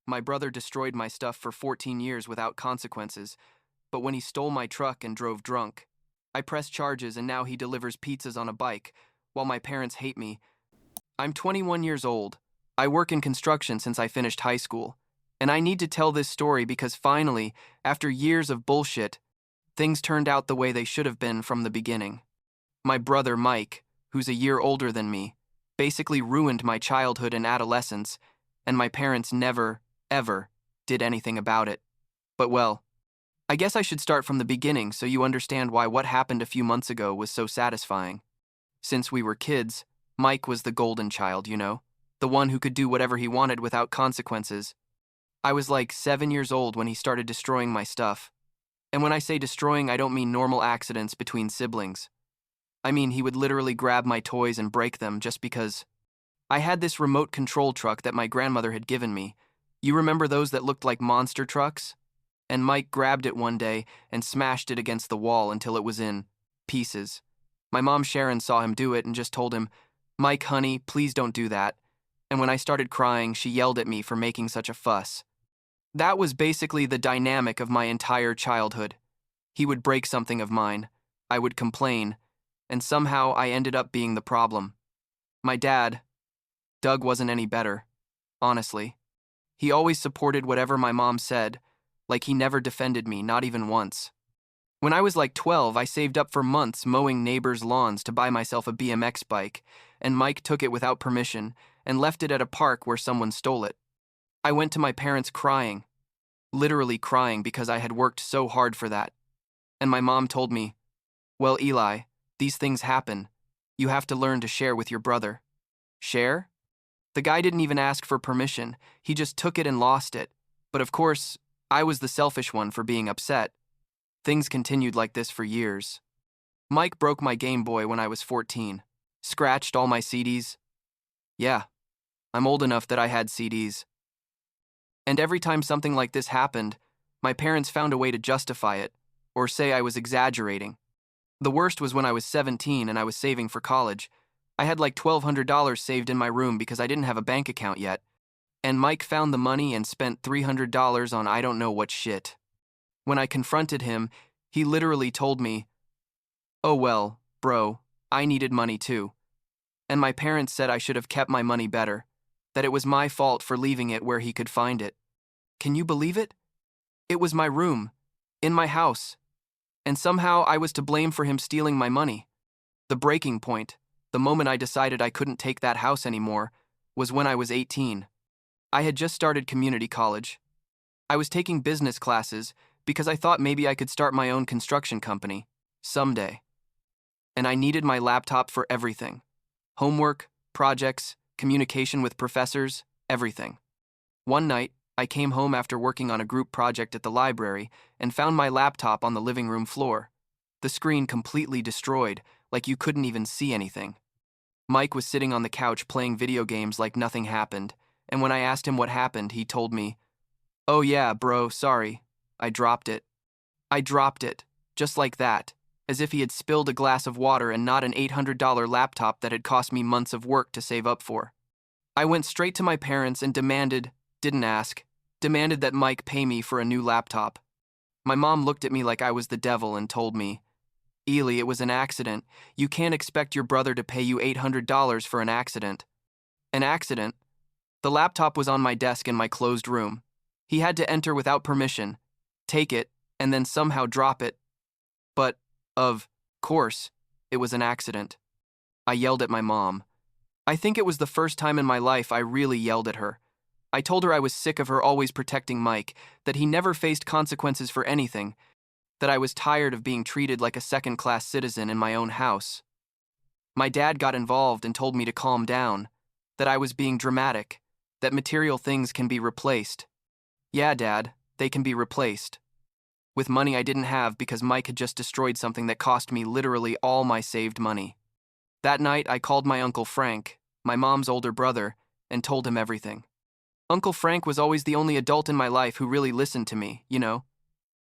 My brother destroyed my stuff for 14 years without consequences, but when he stole my truck and drove drunk, I pressed charges and now he delivers pizzas on a bike, while my parents hate me. I'm 21 years old. I work in construction since I finished high school, and I need to tell this story because finally, after years of bullshit, things turned out the way they should have been from the beginning. My brother Mike, who's a year older than me, basically ruined my childhood and adolescence, and my parents never, ever, did anything about it. But well, I guess I should start from the beginning so you understand why what happened a few months ago was so satisfying. Since we were kids, Mike was the golden child, the one who could do whatever he wanted without consequences. I was like 7 years old when he started destroying my stuff. And when I say destroying, I don't mean normal accidents between siblings. I mean, he would literally grab my toys and break them just because. I had this remote control truck that my grandmother had given me. You remember those that looked like monster trucks? And Mike grabbed it one day and smashed it against the wall until it was in pieces. My mom Sharon saw him do it and just told him, "Mike, honey, please don't do that." And when I started crying, she yelled at me for making such a fuss. That was basically the dynamic of my entire childhood. He would break something of mine, I would complain, and somehow I ended up being the problem. My dad, Doug, wasn't any better, honestly. He always supported whatever my mom said, like he never defended me, not even once. When I was like 12, I saved up for months mowing neighbors' lawns to buy myself a BMX bike, and Mike took it without permission and left it at a park where someone stole it. I went to my parents crying, literally crying because I had worked so hard for that. And my mom told me, "Well, Eli, these things happen. You have to learn to share with your brother." Share? The guy didn't even ask for permission. He just took it and lost it. But of course, I was the selfish one for being upset. Things continued like this for years. Mike broke my Game Boy when I was 14. Scratched all my CDs. Yeah, I'm old enough that I had CDs. And every time something like this happened, my parents found a way to justify it, or say I was exaggerating. The worst was when I was 17 and I was saving for college. I had like $1,200 saved in my room because I didn't have a bank account yet. And Mike found the money and spent $300 on I don't know what shit. When I confronted him, he literally told me, "Oh well, bro, I needed money too." And my parents said I should have kept my money better, that it was my fault for leaving it where he could find it. Can you believe it? It was my room, in my house. And somehow I was to blame for him stealing my money. The breaking point, the moment I decided I couldn't take that house anymore, was when I was 18. I had just started community college. I was taking business classes because I thought maybe I could start my own construction company, someday. And I needed my laptop for everything. Homework, projects, communication with professors, everything. One night, I came home after working on a group project at the library and found my laptop on the living room floor. The screen completely destroyed, like you couldn't even see anything. Mike was sitting on the couch playing video games like nothing happened, and when I asked him what happened, he told me, "Oh yeah, bro, sorry. I dropped it." I dropped it, just like that, as if he had spilled a glass of water and not an $800 laptop that had cost me months of work to save up for. I went straight to my parents and didn't ask, demanded that Mike pay me for a new laptop. My mom looked at me like I was the devil and told me, "Ely, it was an accident. You can't expect your brother to pay you $800 for an accident." An accident? The laptop was on my desk in my closed room. He had to enter without permission, take it, and then somehow drop it. But, of course, it was an accident. I yelled at my mom. I think it was the first time in my life I really yelled at her. I told her I was sick of her always protecting Mike, that he never faced consequences for anything, that I was tired of being treated like a second-class citizen in my own house. My dad got involved and told me to calm down, that I was being dramatic, that material things can be replaced. Yeah, Dad, they can be replaced. With money I didn't have because Mike had just destroyed something that cost me literally all my saved money. That night, I called my Uncle Frank, my mom's older brother, and told him everything. Uncle Frank was always the only adult in my life who really listened to me,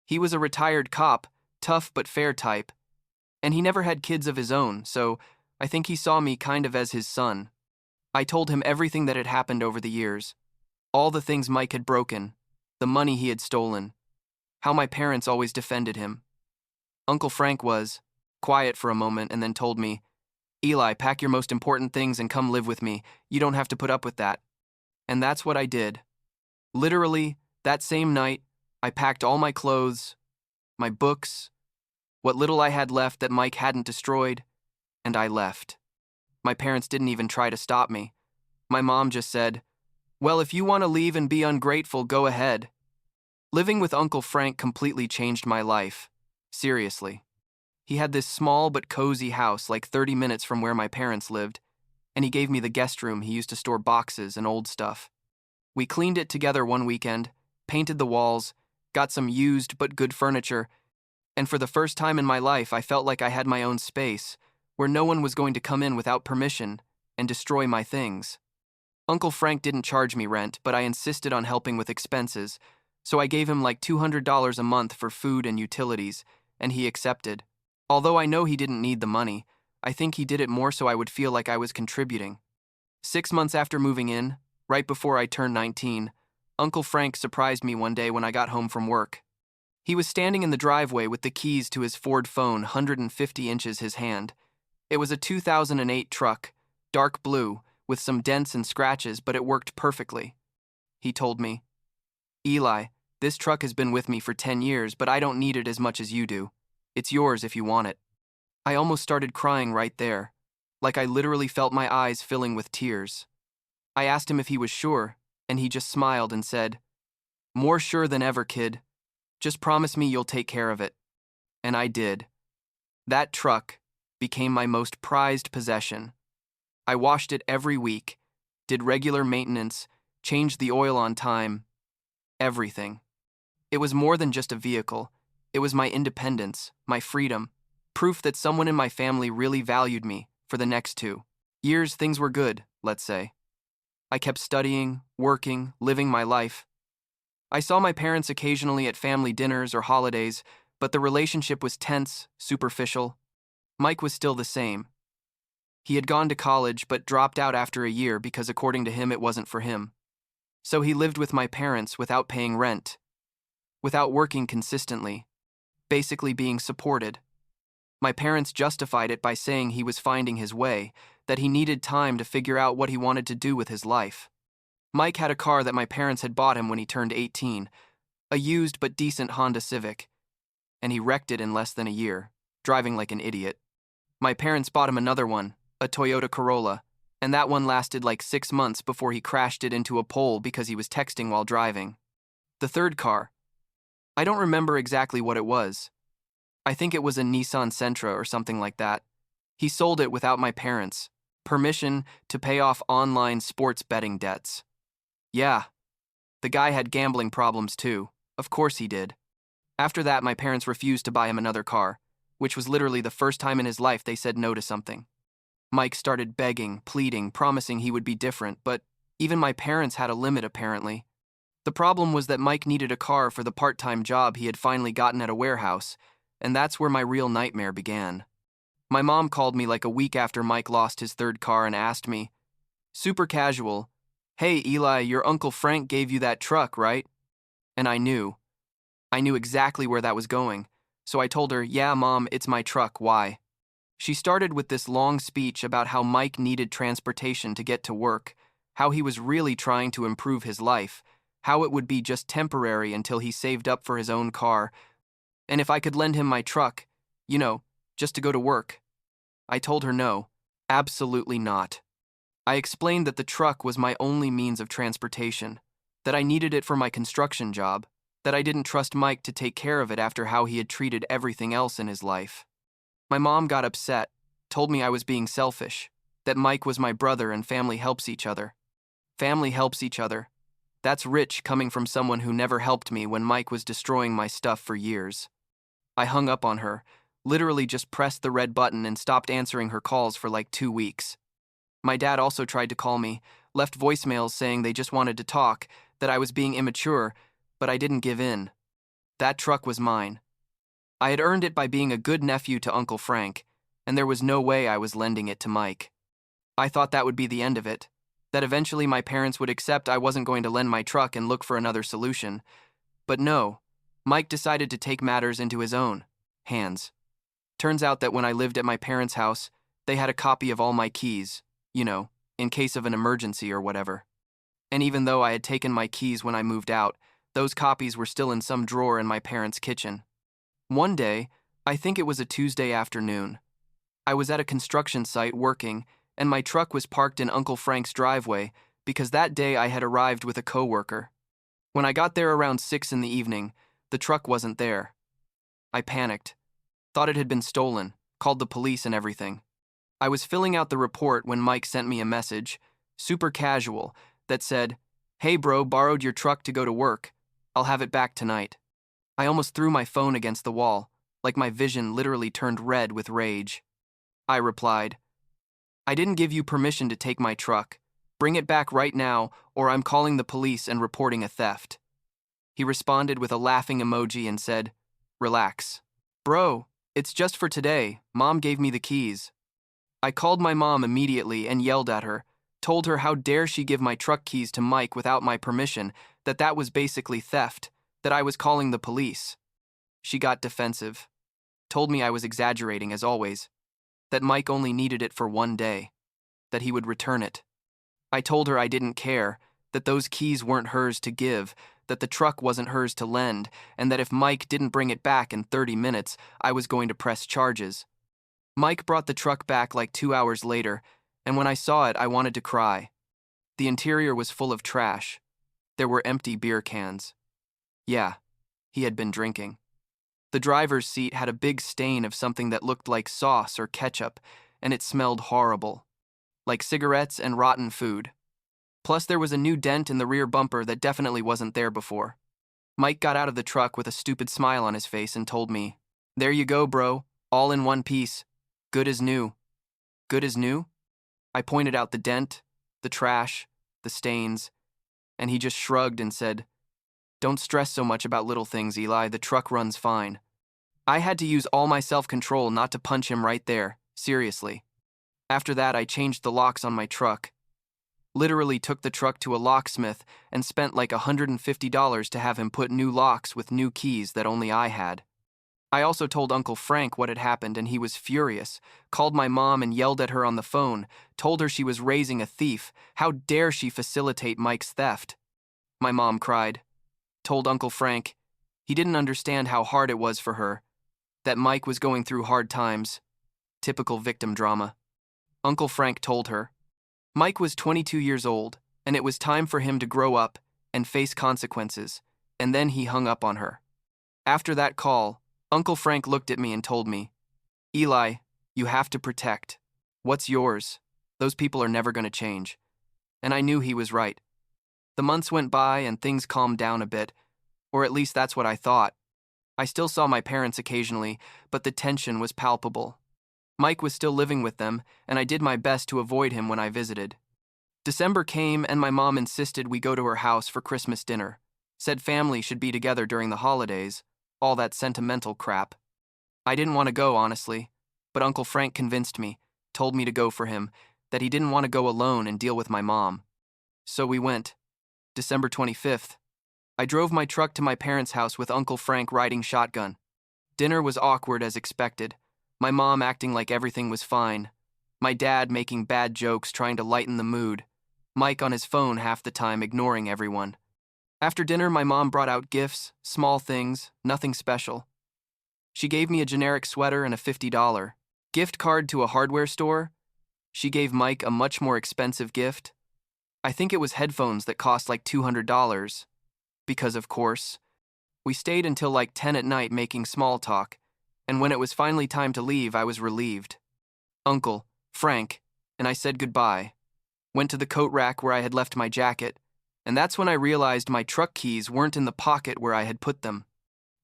He was a retired cop, tough but fair type, and he never had kids of his own, so I think he saw me kind of as his son. I told him everything that had happened over the years. All the things Mike had broken, the money he had stolen, how my parents always defended him. Uncle Frank was quiet for a moment and then told me, "Eli, pack your most important things and come live with me. You don't have to put up with that." And that's what I did. Literally, that same night, I packed all my clothes, my books, what little I had left that Mike hadn't destroyed, and I left. My parents didn't even try to stop me. My mom just said, "Well, if you want to leave and be ungrateful, go ahead." Living with Uncle Frank completely changed my life. Seriously. He had this small but cozy house like 30 minutes from where my parents lived, and he gave me the guest room he used to store boxes and old stuff. We cleaned it together one weekend, painted the walls, got some used but good furniture, and for the first time in my life I felt like I had my own space, where no one was going to come in without permission and destroy my things. Uncle Frank didn't charge me rent, but I insisted on helping with expenses, so I gave him like $200 a month for food and utilities, and he accepted. Although I know he didn't need the money, I think he did it more so I would feel like I was contributing. 6 months after moving in, right before I turned 19, Uncle Frank surprised me one day when I got home from work. He was standing in the driveway with the keys to his Ford phone 150 inches his hand. It was a 2008 truck, dark blue, with some dents and scratches, but it worked perfectly. He told me, "Eli, this truck has been with me for 10 years, but I don't need it as much as you do. It's yours if you want it." I almost started crying right there, like I literally felt my eyes filling with tears. I asked him if he was sure, and he just smiled and said, "More sure than ever, kid. Just promise me you'll take care of it." And I did. That truck became my most prized possession. I washed it every week, did regular maintenance, changed the oil on time, everything. It was more than just a vehicle. It was my independence, my freedom, proof that someone in my family really valued me for the next 2 years. Things were good, let's say. I kept studying, working, living my life. I saw my parents occasionally at family dinners or holidays, but the relationship was tense, superficial. Mike was still the same. He had gone to college but dropped out after a year because according to him it wasn't for him. So he lived with my parents without paying rent, without working consistently, basically being supported. My parents justified it by saying he was finding his way, that he needed time to figure out what he wanted to do with his life. Mike had a car that my parents had bought him when he turned 18, a used but decent Honda Civic, and he wrecked it in less than a year, driving like an idiot. My parents bought him another one, a Toyota Corolla, and that one lasted like 6 months before he crashed it into a pole because he was texting while driving. The third car, I don't remember exactly what it was. I think it was a Nissan Sentra or something like that. He sold it without my parents' permission to pay off online sports betting debts. Yeah, the guy had gambling problems too. Of course he did. After that, my parents refused to buy him another car, which was literally the first time in his life they said no to something. Mike started begging, pleading, promising he would be different, but even my parents had a limit apparently. The problem was that Mike needed a car for the part-time job he had finally gotten at a warehouse, and that's where my real nightmare began. My mom called me like a week after Mike lost his third car and asked me, super casual, "Hey Eli, your Uncle Frank gave you that truck, right?" And I knew exactly where that was going, so I told her, "Yeah, Mom, it's my truck, why?" She started with this long speech about how Mike needed transportation to get to work, how he was really trying to improve his life, how it would be just temporary until he saved up for his own car, and if I could lend him my truck, just to go to work. I told her no, absolutely not. I explained that the truck was my only means of transportation, that I needed it for my construction job, that I didn't trust Mike to take care of it after how he had treated everything else in his life. My mom got upset, told me I was being selfish, that Mike was my brother and family helps each other. Family helps each other. That's rich coming from someone who never helped me when Mike was destroying my stuff for years. I hung up on her, literally just pressed the red button and stopped answering her calls for like 2 weeks. My dad also tried to call me, left voicemails saying they just wanted to talk, that I was being immature, but I didn't give in. That truck was mine. I had earned it by being a good nephew to Uncle Frank, and there was no way I was lending it to Mike. I thought that would be the end of it, that eventually my parents would accept I wasn't going to lend my truck and look for another solution. But no, Mike decided to take matters into his own hands. Turns out that when I lived at my parents' house, they had a copy of all my keys, in case of an emergency or whatever. And even though I had taken my keys when I moved out, those copies were still in some drawer in my parents' kitchen. One day, I think it was a Tuesday afternoon, I was at a construction site working, and my truck was parked in Uncle Frank's driveway because that day I had arrived with a coworker. When I got there around 6 in the evening, the truck wasn't there. I panicked, thought it had been stolen, called the police and everything. I was filling out the report when Mike sent me a message, super casual, that said, "Hey bro, borrowed your truck to go to work. I'll have it back tonight." I almost threw my phone against the wall, like my vision literally turned red with rage. I replied, "I didn't give you permission to take my truck. Bring it back right now, or I'm calling the police and reporting a theft." He responded with a laughing emoji and said, "Relax. Bro, it's just for today. Mom gave me the keys." I called my mom immediately and yelled at her, told her how dare she give my truck keys to Mike without my permission, that was basically theft, that I was calling the police. She got defensive, told me I was exaggerating as always, that Mike only needed it for one day, that he would return it. I told her I didn't care, that those keys weren't hers to give, that the truck wasn't hers to lend, and that if Mike didn't bring it back in 30 minutes, I was going to press charges. Mike brought the truck back like 2 hours later, and when I saw it, I wanted to cry. The interior was full of trash. There were empty beer cans. Yeah, he had been drinking. The driver's seat had a big stain of something that looked like sauce or ketchup, and it smelled horrible, like cigarettes and rotten food. Plus, there was a new dent in the rear bumper that definitely wasn't there before. Mike got out of the truck with a stupid smile on his face and told me, "There you go, bro, all in one piece. Good as new." Good as new? I pointed out the dent, the trash, the stains, and he just shrugged and said, "Don't stress so much about little things, Eli. The truck runs fine." I had to use all my self-control not to punch him right there, seriously. After that, I changed the locks on my truck. Literally took the truck to a locksmith and spent like $150 to have him put new locks with new keys that only I had. I also told Uncle Frank what had happened and he was furious, called my mom and yelled at her on the phone, told her she was raising a thief. How dare she facilitate Mike's theft? My mom cried, told Uncle Frank he didn't understand how hard it was for her, that Mike was going through hard times. Typical victim drama. Uncle Frank told her Mike was 22 years old, and it was time for him to grow up and face consequences, and then he hung up on her. After that call, Uncle Frank looked at me and told me, "Eli, you have to protect. What's yours? Those people are never going to change." And I knew he was right. The months went by and things calmed down a bit, or at least that's what I thought. I still saw my parents occasionally, but the tension was palpable. Mike was still living with them, and I did my best to avoid him when I visited. December came, and my mom insisted we go to her house for Christmas dinner. Said family should be together during the holidays, all that sentimental crap. I didn't want to go, honestly, but Uncle Frank convinced me, told me to go for him, that he didn't want to go alone and deal with my mom. So we went. December 25th. I drove my truck to my parents' house with Uncle Frank riding shotgun. Dinner was awkward as expected. My mom acting like everything was fine. My dad making bad jokes trying to lighten the mood. Mike on his phone half the time ignoring everyone. After dinner, my mom brought out gifts, small things, nothing special. She gave me a generic sweater and a $50 gift card to a hardware store. She gave Mike a much more expensive gift. I think it was headphones that cost like $200. Because, of course, we stayed until like 10 at night making small talk, and when it was finally time to leave, I was relieved. Uncle, Frank, and I said goodbye. Went to the coat rack where I had left my jacket, and that's when I realized my truck keys weren't in the pocket where I had put them.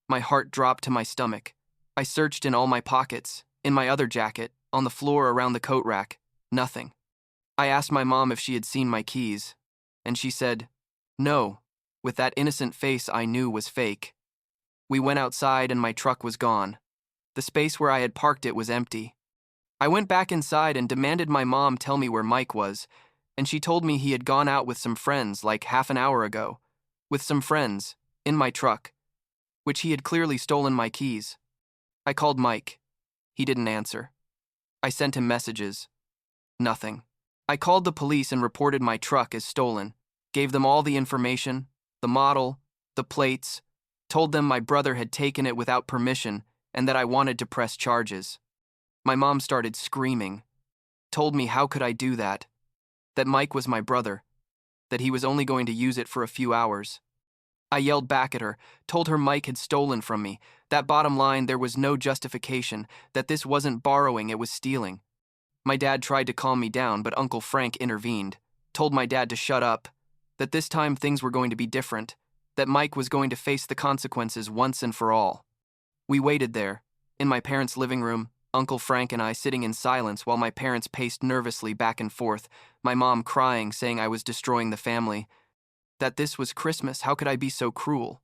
My heart dropped to my stomach. I searched in all my pockets, in my other jacket, on the floor around the coat rack. Nothing. I asked my mom if she had seen my keys, and she said, no, with that innocent face I knew was fake. We went outside and my truck was gone. The space where I had parked it was empty. I went back inside and demanded my mom tell me where Mike was, and she told me he had gone out with some friends like half an hour ago. With some friends, in my truck, which he had clearly stolen my keys. I called Mike. He didn't answer. I sent him messages. Nothing. I called the police and reported my truck as stolen, gave them all the information, the model, the plates, told them my brother had taken it without permission and that I wanted to press charges. My mom started screaming, told me how could I do that Mike was my brother, that he was only going to use it for a few hours. I yelled back at her, told her Mike had stolen from me, that bottom line there was no justification, that this wasn't borrowing, it was stealing. My dad tried to calm me down, but Uncle Frank intervened, told my dad to shut up, that this time things were going to be different, that Mike was going to face the consequences once and for all. We waited there, in my parents' living room, Uncle Frank and I sitting in silence while my parents paced nervously back and forth, my mom crying, saying I was destroying the family, that this was Christmas, how could I be so cruel?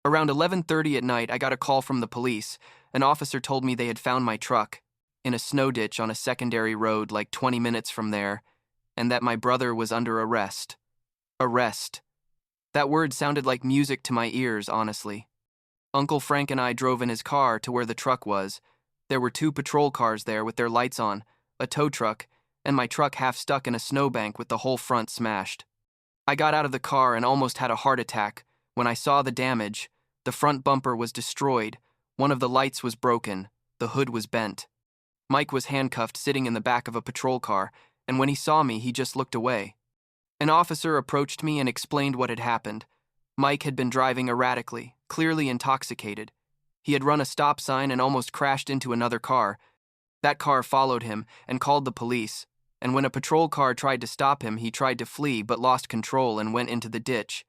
Around 11:30 at night, I got a call from the police. An officer told me they had found my truck in a snow ditch on a secondary road like 20 minutes from there, and that my brother was under arrest. Arrest. That word sounded like music to my ears, honestly. Uncle Frank and I drove in his car to where the truck was. There were 2 patrol cars there with their lights on, a tow truck, and my truck half stuck in a snowbank with the whole front smashed. I got out of the car and almost had a heart attack when I saw the damage. The front bumper was destroyed, one of the lights was broken, the hood was bent. Mike was handcuffed sitting in the back of a patrol car, and when he saw me, he just looked away. An officer approached me and explained what had happened. Mike had been driving erratically, clearly intoxicated. He had run a stop sign and almost crashed into another car. That car followed him and called the police, and when a patrol car tried to stop him, he tried to flee but lost control and went into the ditch.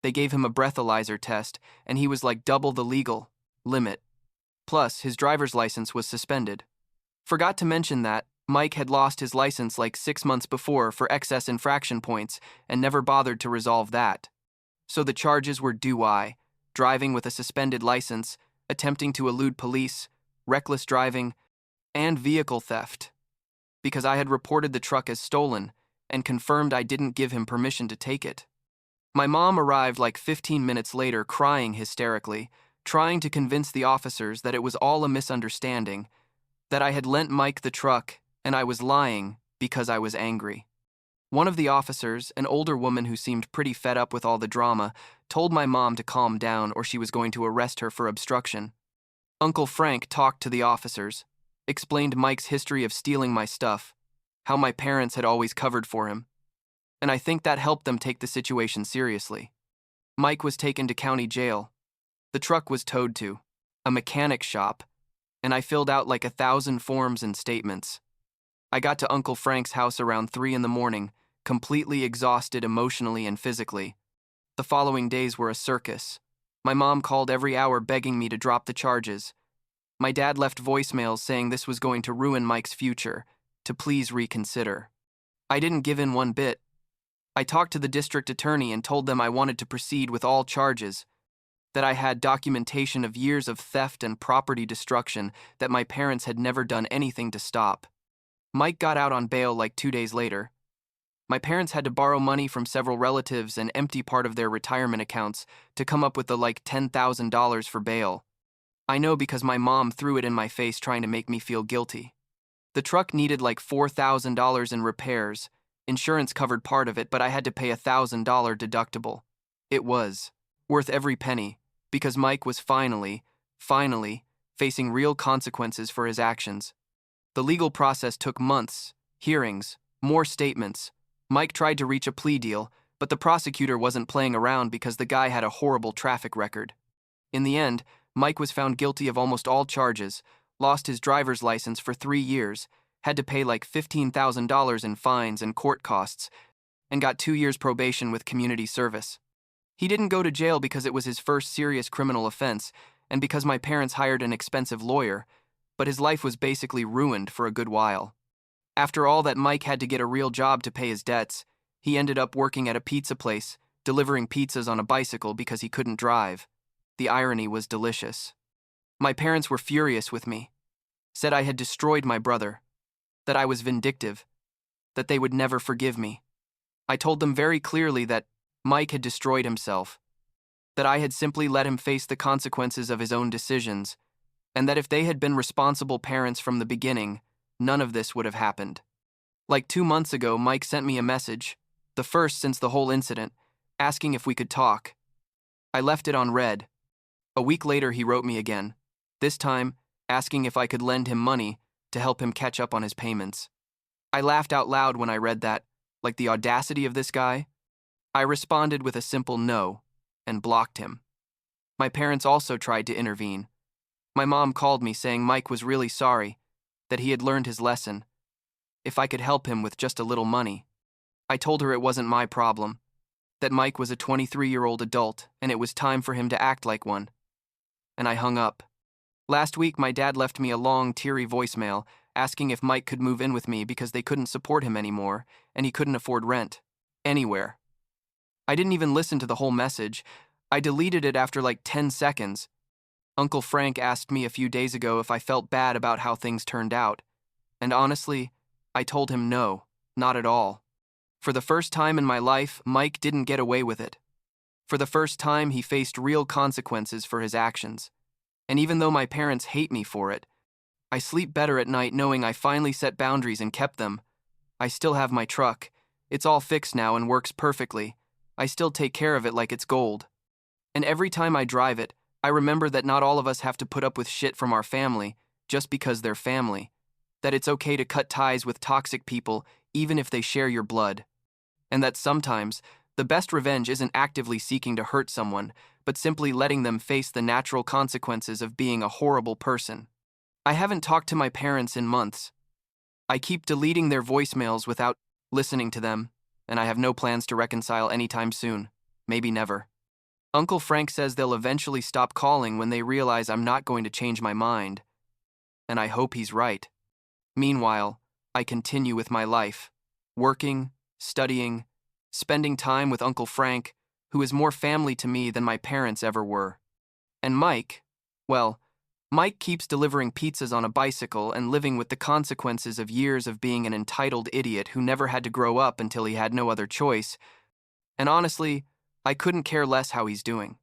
They gave him a breathalyzer test, and he was like double the legal limit. Plus, his driver's license was suspended. Forgot to mention that Mike had lost his license like 6 months before for excess infraction points and never bothered to resolve that. So the charges were DUI, driving with a suspended license, attempting to elude police, reckless driving, and vehicle theft. Because I had reported the truck as stolen and confirmed I didn't give him permission to take it. My mom arrived like 15 minutes later crying hysterically, trying to convince the officers that it was all a misunderstanding, that I had lent Mike the truck and I was lying because I was angry. One of the officers, an older woman who seemed pretty fed up with all the drama, told my mom to calm down or she was going to arrest her for obstruction. Uncle Frank talked to the officers, explained Mike's history of stealing my stuff, how my parents had always covered for him, and I think that helped them take the situation seriously. Mike was taken to county jail. The truck was towed to a mechanic shop, and I filled out like 1,000 forms and statements. I got to Uncle Frank's house around 3 in the morning, completely exhausted emotionally and physically. The following days were a circus. My mom called every hour begging me to drop the charges. My dad left voicemails saying this was going to ruin Mike's future, to please reconsider. I didn't give in one bit. I talked to the district attorney and told them I wanted to proceed with all charges, that I had documentation of years of theft and property destruction that my parents had never done anything to stop. Mike got out on bail like 2 days later. My parents had to borrow money from several relatives and empty part of their retirement accounts to come up with the like $10,000 for bail. I know because my mom threw it in my face trying to make me feel guilty. The truck needed like $4,000 in repairs. Insurance covered part of it, but I had to pay a $1,000 deductible. It was worth every penny because Mike was finally facing real consequences for his actions. The legal process took months, hearings, more statements. Mike tried to reach a plea deal, but the prosecutor wasn't playing around because the guy had a horrible traffic record. In the end, Mike was found guilty of almost all charges, lost his driver's license for 3 years, had to pay like $15,000 in fines and court costs, and got 2 years probation with community service. He didn't go to jail because it was his first serious criminal offense and because my parents hired an expensive lawyer, but his life was basically ruined for a good while. After all that, Mike had to get a real job to pay his debts. He ended up working at a pizza place, delivering pizzas on a bicycle because he couldn't drive. The irony was delicious. My parents were furious with me, said I had destroyed my brother, that I was vindictive, that they would never forgive me. I told them very clearly that Mike had destroyed himself, that I had simply let him face the consequences of his own decisions, and that if they had been responsible parents from the beginning, none of this would have happened. Like 2 months ago, Mike sent me a message, the first since the whole incident, asking if we could talk. I left it on read. A week later, he wrote me again, this time asking if I could lend him money to help him catch up on his payments. I laughed out loud when I read that, like the audacity of this guy. I responded with a simple no and blocked him. My parents also tried to intervene. My mom called me saying Mike was really sorry, that he had learned his lesson, if I could help him with just a little money. I told her it wasn't my problem, that Mike was a 23-year-old adult and it was time for him to act like one. And I hung up. Last week, my dad left me a long, teary voicemail asking if Mike could move in with me because they couldn't support him anymore and he couldn't afford rent. Anywhere. I didn't even listen to the whole message. I deleted it after like 10 seconds. Uncle Frank asked me a few days ago if I felt bad about how things turned out. And honestly, I told him no, not at all. For the first time in my life, Mike didn't get away with it. For the first time, he faced real consequences for his actions. And even though my parents hate me for it, I sleep better at night knowing I finally set boundaries and kept them. I still have my truck. It's all fixed now and works perfectly. I still take care of it like it's gold. And every time I drive it, I remember that not all of us have to put up with shit from our family just because they're family. That it's okay to cut ties with toxic people even if they share your blood. And that sometimes, the best revenge isn't actively seeking to hurt someone, but simply letting them face the natural consequences of being a horrible person. I haven't talked to my parents in months. I keep deleting their voicemails without listening to them, and I have no plans to reconcile anytime soon. Maybe never. Uncle Frank says they'll eventually stop calling when they realize I'm not going to change my mind. And I hope he's right. Meanwhile, I continue with my life, working, studying, spending time with Uncle Frank, who is more family to me than my parents ever were. And Mike, well, Mike keeps delivering pizzas on a bicycle and living with the consequences of years of being an entitled idiot who never had to grow up until he had no other choice. And honestly, I couldn't care less how he's doing.